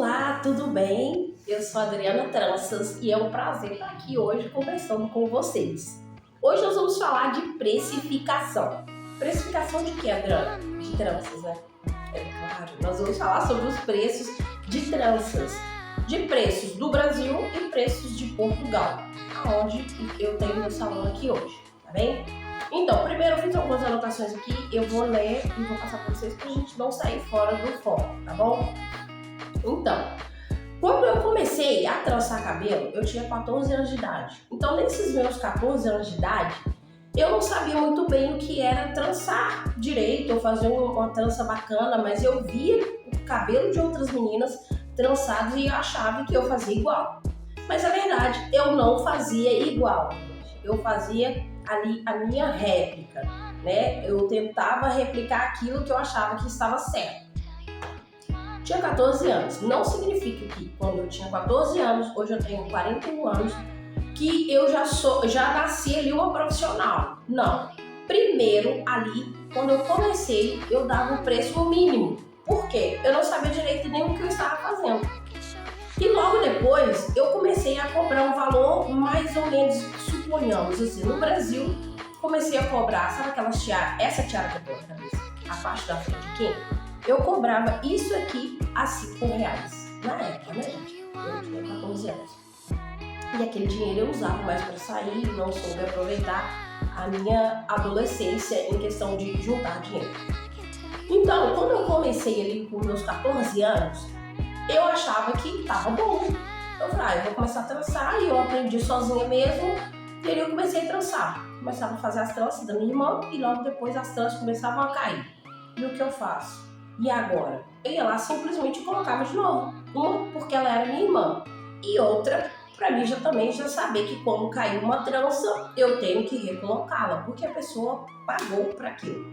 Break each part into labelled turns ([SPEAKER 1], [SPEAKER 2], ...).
[SPEAKER 1] Olá, tudo bem? Eu sou a Adriana Tranças e é um prazer estar aqui hoje conversando com vocês. Hoje nós vamos falar de precificação. Precificação de quê, Adriana? De tranças, né? É claro, nós vamos falar sobre os preços de tranças. De preços do Brasil e preços de Portugal, aonde eu tenho meu salão aqui hoje, tá bem? Então, primeiro eu fiz algumas anotações aqui, eu vou ler e vou passar para vocês pra gente não sair fora do foco, tá bom? Então, quando eu comecei a trançar cabelo, eu tinha 14 anos de idade. Então, nesses meus 14 anos de idade, eu não sabia muito bem o que era trançar direito, ou fazer uma trança bacana, mas eu via o cabelo de outras meninas trançados e eu achava que eu fazia igual. Mas a verdade, eu não fazia igual. Eu fazia ali a minha réplica, né? Eu tentava replicar aquilo que eu achava que estava certo. Tinha 14 anos, não significa que quando eu tinha 14 anos, hoje eu tenho 41 anos, que eu já nasci ali uma profissional. Não. Primeiro, ali, quando eu comecei, eu dava o preço mínimo. Por quê? Eu não sabia direito nem o que eu estava fazendo. E logo depois, eu comecei a cobrar um valor mais ou menos, suponhamos assim, no Brasil, comecei a cobrar, sabe aquelas tiaras, essa tiara que eu tô na cabeça, a parte da frente aqui? Eu cobrava isso aqui a R$5. Na época, né, gente? Eu tinha 14 anos. E aquele dinheiro eu usava mais para sair, não soube aproveitar a minha adolescência em questão de juntar dinheiro. Então, quando eu comecei ali com meus 14 anos, eu achava que tava bom. Eu falei, eu vou começar a trançar, e eu aprendi sozinha mesmo, e aí eu comecei a trançar. Começava a fazer as tranças da minha irmã, e logo depois as tranças começavam a cair. E o que eu faço? E agora? Eu ia lá simplesmente colocava de novo. Uma, porque ela era minha irmã. E outra, pra mim já saber que quando caiu uma trança, eu tenho que recolocá-la, porque a pessoa pagou para aquilo.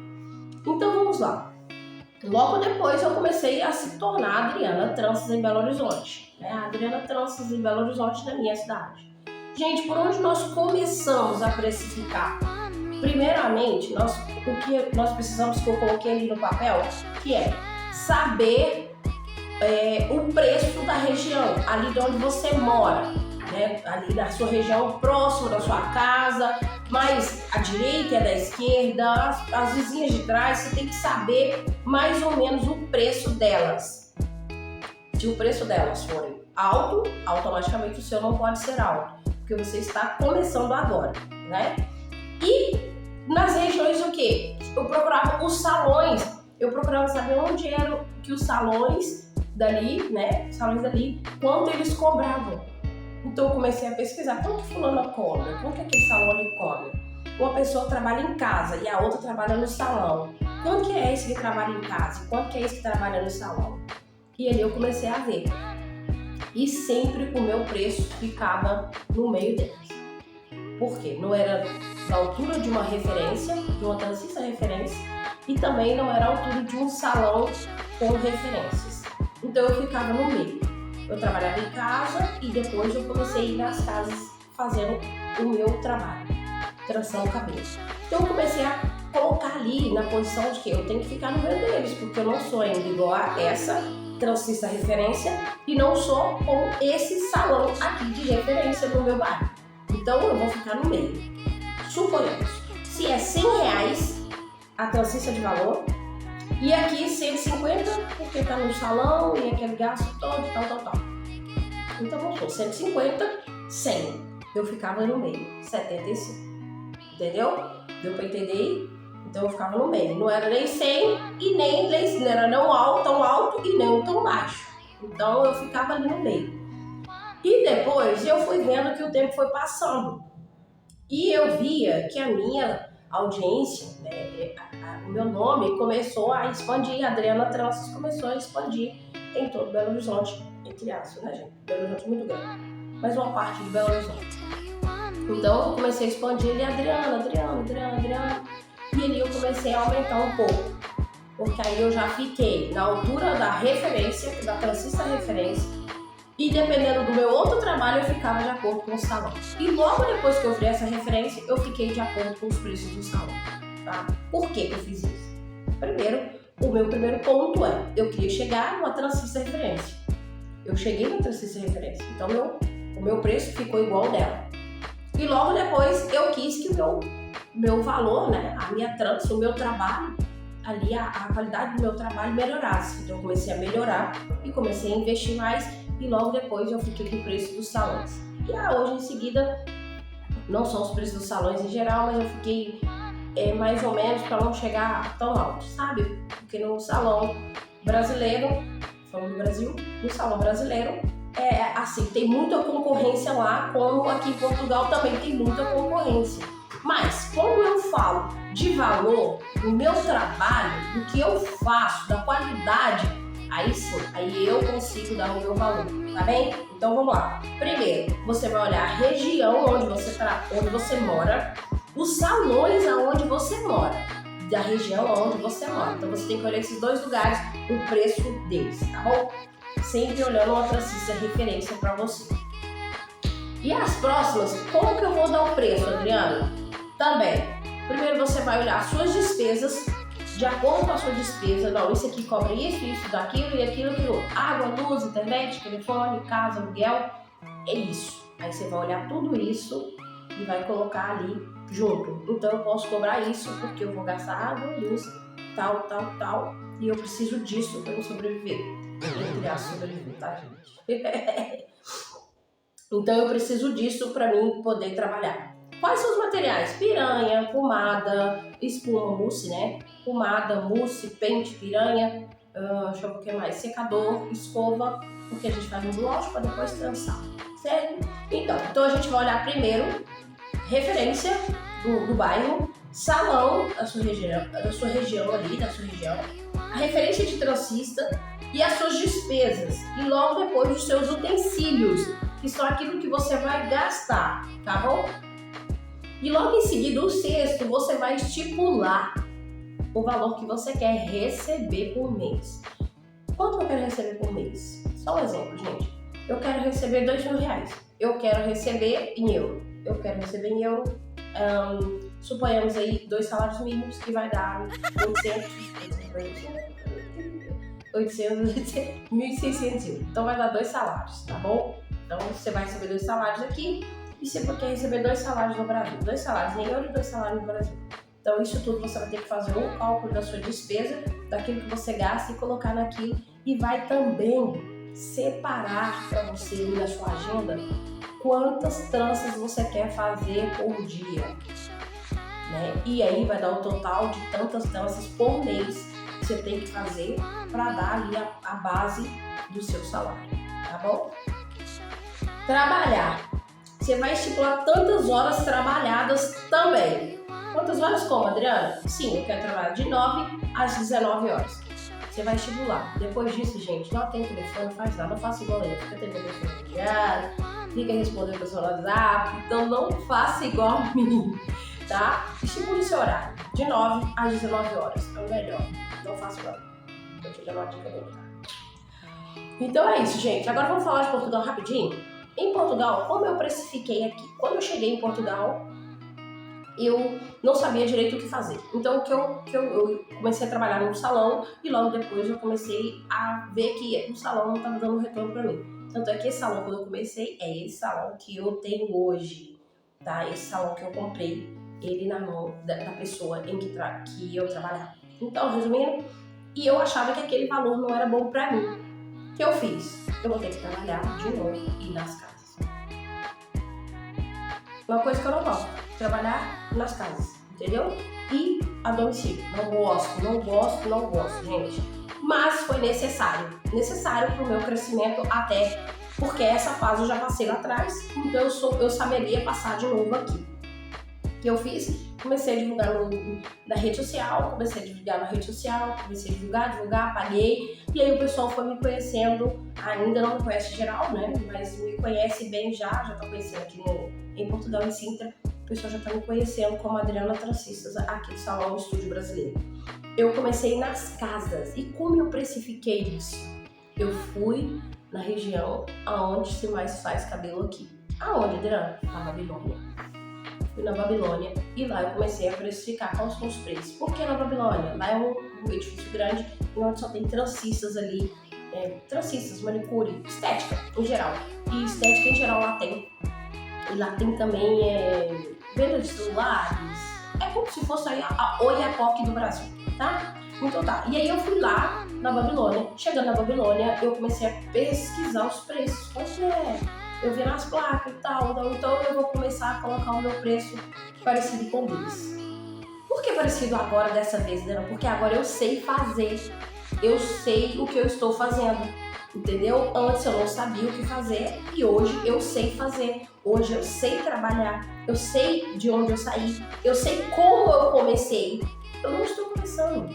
[SPEAKER 1] Então vamos lá. Logo depois eu comecei a se tornar a Adriana Tranças em Belo Horizonte. A Adriana Tranças em Belo Horizonte, na minha cidade. Gente, por onde nós começamos a precificar? Primeiramente, o que nós precisamos, que eu coloquei ali no papel, que é saber o preço da região, ali de onde você mora, né? Ali na sua região, próximo da sua casa, mas a direita e a da esquerda, as vizinhas de trás, você tem que saber mais ou menos o preço delas. Se o preço delas for alto, automaticamente o seu não pode ser alto, porque você está começando agora, né? E nas regiões o quê? Eu procurava os salões, eu procurava saber onde eram que os salões dali, né? Salões dali, quanto eles cobravam. Então eu comecei a pesquisar, quanto que fulana cobra? Quanto que aquele salão ali cobra? Uma pessoa trabalha em casa e a outra trabalha no salão. Quanto que é esse que trabalha em casa? Quanto que é esse que trabalha no salão? E ali eu comecei a ver. E sempre o meu preço ficava no meio deles. Por quê? Não era da altura de uma referência, de uma transista referência, e também não era a altura de um salão com referências. Então eu ficava no meio. Eu trabalhava em casa e depois eu comecei a ir nas casas fazendo o meu trabalho, trançando o cabelo. Então eu comecei a colocar ali na posição de que eu tenho que ficar no meio deles, porque eu não sou ainda igual a essa transista referência e não sou com esse salão aqui de referência no meu bairro. Então eu vou ficar no meio. Suponhamos, se é R$100 a transista de valor, e aqui 150 porque tá no salão e aquele gasto todo, tal. Então vamos supor, 150, 100. Eu ficava no meio, 75. Entendeu? Deu pra entender? Então eu ficava no meio. Não era nem 100 e nem não era não tão alto e nem tão baixo. Então eu ficava ali no meio. E depois eu fui vendo que o tempo foi passando. E eu via que a minha audiência, né, o meu nome começou a expandir, a Adriana Tranças começou a expandir em todo Belo Horizonte, entre aspas, né, gente? Belo Horizonte é muito grande, mas uma parte de Belo Horizonte. Então eu comecei a expandir ali, Adriana. E ali eu comecei a aumentar um pouco, porque aí eu já fiquei na altura da referência, da transista referência, e dependendo do meu outro trabalho, eu ficava de acordo com o salão. E logo depois que eu fiz essa referência, eu fiquei de acordo com os preços do salão. Tá? Por que eu fiz isso? Primeiro, o meu primeiro ponto é, eu queria chegar numa transista referência. eu cheguei na Trancista Referência, então o meu preço ficou igual ao dela. E logo depois eu quis que o meu valor, né, a minha trans, o meu trabalho, ali a qualidade do meu trabalho melhorasse. Então eu comecei a melhorar e comecei a investir mais e logo depois eu fiquei com o preço dos salões. E hoje em seguida, não são os preços dos salões em geral, mas eu fiquei mais ou menos para não chegar tão alto, sabe? Porque no salão brasileiro, falando do Brasil, no salão brasileiro, assim, tem muita concorrência lá, como aqui em Portugal também tem muita concorrência. Mas, quando eu falo de valor, do meu trabalho, do que eu faço, da qualidade, aí sim, aí eu consigo dar o meu valor, tá bem? Então vamos lá. Primeiro, você vai olhar a região onde você mora, os salões aonde você mora, da região onde você mora. Então você tem que olhar esses dois lugares, o preço deles, tá bom? Sempre olhando uma Trancista Referência para você. E as próximas, como que eu vou dar o preço, Adriana? Também, primeiro você vai olhar as suas despesas, de acordo com a sua despesa, não, isso aqui cobre isso, daquilo e aquilo, água, luz, internet, telefone, casa, aluguel, é isso. Aí você vai olhar tudo isso e vai colocar ali junto. Então eu posso cobrar isso porque eu vou gastar água, luz, tal, e eu preciso disso para eu sobreviver. Sobreviver, tá, gente? Então eu preciso disso para mim poder trabalhar. Quais são os materiais? Piranha, pomada, espuma, mousse, né? Pomada, mousse, pente, piranha, deixa eu ver o que mais, secador, escova, porque a gente faz um gloss para depois trançar, certo? Então a gente vai olhar primeiro referência do bairro, salão da sua região ali, da sua região, a referência de trancista e as suas despesas, e logo depois os seus utensílios, que são aquilo que você vai gastar, tá bom? E logo em seguida, o sexto, você vai estipular o valor que você quer receber por mês. Quanto eu quero receber por mês? Só um exemplo, gente. Eu quero receber R$2.000. Eu quero receber em euro. Suponhamos aí 2 salários mínimos, que vai dar 1.600 euros. Então vai dar 2 salários, tá bom? Então você vai receber 2 salários aqui. E você quer receber 2 salários no Brasil, 2 salários em euro e 2 salários no Brasil. Então isso tudo você vai ter que fazer um cálculo da sua despesa, daquilo que você gasta e colocar naquilo. E vai também separar para você na sua agenda quantas tranças você quer fazer por dia, né? E aí vai dar o total de tantas tranças por mês que você tem que fazer para dar ali a base do seu salário, tá bom? Trabalhar. Você vai estipular tantas horas trabalhadas também. Quantas horas como, Adriana? Sim, eu quero trabalhar de 9 às 19 horas. Você vai estipular. Depois disso, gente, não tem telefone, não faz nada, não faça igual eu. Fica tendo telefone diário, fica respondendo pessoal no WhatsApp. Então não faça igual a mim, tá? Estipule seu horário. De 9 às 19 horas. É o melhor. Não faça igual. Eu te dou uma dica dele, tá? Então é isso, gente. Agora vamos falar de Portugal rapidinho. Em Portugal, como eu precifiquei aqui? Quando eu cheguei em Portugal, eu não sabia direito o que fazer. Então eu comecei a trabalhar num salão e logo depois eu comecei a ver que o salão não estava dando retorno para mim. Tanto é que esse salão, quando eu comecei, é esse salão que eu tenho hoje, tá? Esse salão que eu comprei, ele na mão da pessoa que eu trabalhava. Então, resumindo, e eu achava que aquele valor não era bom para mim. O que eu fiz? Eu vou ter que trabalhar de novo e ir nas casas. Uma coisa que eu não gosto, trabalhar nas casas, entendeu? E a domicílio. Não gosto, gente. Mas foi necessário para o meu crescimento, até porque essa fase eu já passei lá atrás, então eu saberia passar de novo aqui. O que eu fiz? Comecei a divulgar na rede social, comecei a divulgar, paguei, e aí o pessoal foi me conhecendo, ainda não me conhece geral, né, mas me conhece bem já tá conhecendo aqui em Portugal, em Sintra, o pessoal já tá me conhecendo como Adriana Trancistas, aqui do Salão Estúdio Brasileiro. Eu comecei nas casas, e como eu precifiquei isso? Eu fui na região aonde se mais faz cabelo aqui. Aonde, Adriana? Na Babilônia. Fui na Babilônia e lá eu comecei a precificar quais são os preços. Por que na Babilônia? Lá é um edifício grande e onde só tem trancistas ali trancistas, manicure, estética em geral. E estética em geral lá tem. E lá tem também venda de celulares. É como se fosse aí a Oiapoque do Brasil, tá? Então tá. E aí eu fui lá na Babilônia. Chegando na Babilônia, eu comecei a pesquisar os preços. Eu vi nas placas e tal. Então eu vou começar a colocar o meu preço parecido com o deles. Por que parecido agora dessa vez, Dana? Porque agora eu sei fazer. Eu sei o que eu estou fazendo. Entendeu? Antes eu não sabia o que fazer e hoje eu sei fazer. Hoje eu sei trabalhar. Eu sei de onde eu saí. Eu sei como eu comecei. Eu não estou começando.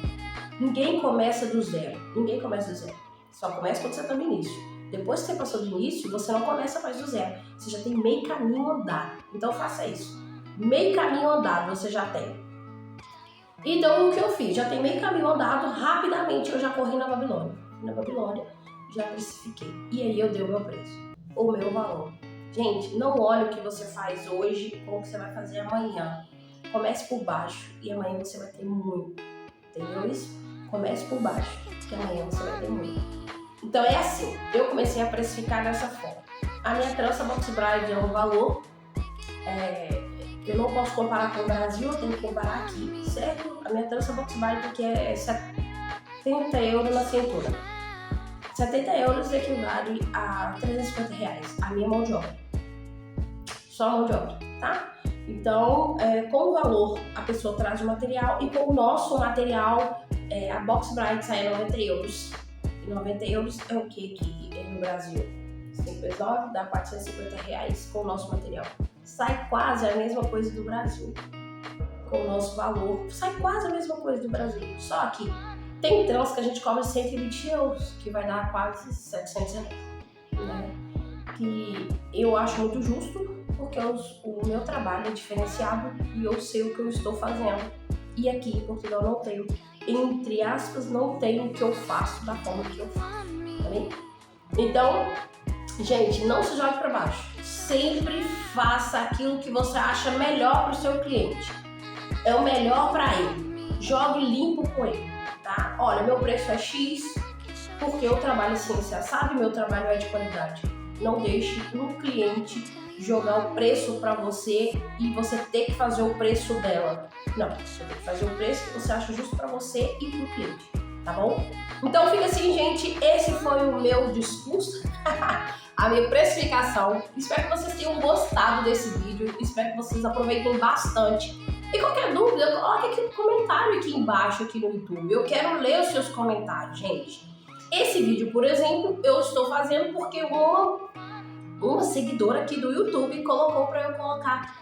[SPEAKER 1] Ninguém começa do zero. Ninguém começa do zero. Só começa quando você está no início. Depois que você passou do início, você não começa mais do zero. Você já tem meio caminho andado. Então faça isso. Meio caminho andado você já tem. Então o que eu fiz? Já tem meio caminho andado. Rapidamente eu já corri na Babilônia. Na Babilônia já precifiquei. E aí eu dei o meu preço. O meu valor. Gente, não olhe o que você faz hoje com o que você vai fazer amanhã. Comece por baixo e amanhã você vai ter muito. Entendeu isso? Comece por baixo, que amanhã você vai ter muito. Então é assim, eu comecei a precificar dessa forma. A minha trança Box Bride é um valor, eu não posso comparar com o Brasil, eu tenho que comparar aqui, certo? A minha trança Box Bride aqui é 70 euros na cintura. 70 euros equivale a R$350, a minha mão de obra. Só a mão de obra, tá? Então, com o valor, a pessoa traz o material e com o nosso material, a Box Bride sai a 90 euros. E 90 euros é o que aqui no Brasil? 5 vezes 9 dá R$450 com o nosso material. Sai quase a mesma coisa do Brasil. Com o nosso valor, sai quase a mesma coisa do Brasil. Só que tem trança que a gente cobra 120 euros, que vai dar quase R$700. Né? Que eu acho muito justo, porque o meu trabalho é diferenciado e eu sei o que eu estou fazendo. E aqui em Portugal não tenho, entre aspas, não tenho o que eu faço da forma que eu faço. Tá bem? Então, gente, não se jogue para baixo. Sempre faça aquilo que você acha melhor para o seu cliente. É o melhor para ele. Jogue limpo com ele, tá? Olha, meu preço é X, porque eu trabalho assim, você sabe, meu trabalho é de qualidade. Não deixe um cliente jogar o preço para você e você ter que fazer o preço dela. Não, você tem que fazer o preço que você acha justo para você e para o cliente, tá bom? Então fica assim, gente, esse foi o meu discurso, a minha precificação. Espero que vocês tenham gostado desse vídeo, espero que vocês aproveitem bastante. E qualquer dúvida, coloque aqui no comentário aqui embaixo aqui no YouTube. Eu quero ler os seus comentários, gente. Esse vídeo, por exemplo, eu estou fazendo porque uma seguidora aqui do YouTube colocou para eu colocar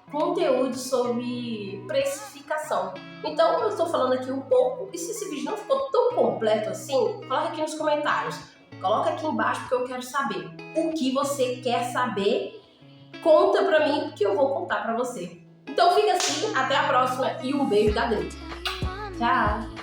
[SPEAKER 1] conteúdo sobre precificação. Então eu estou falando aqui um pouco, e se esse vídeo não ficou tão completo assim, coloca aqui nos comentários. Coloca aqui embaixo porque eu quero saber o que você quer saber. Conta pra mim que eu vou contar pra você. Então fica assim, até a próxima e um beijo da Adri. Tchau!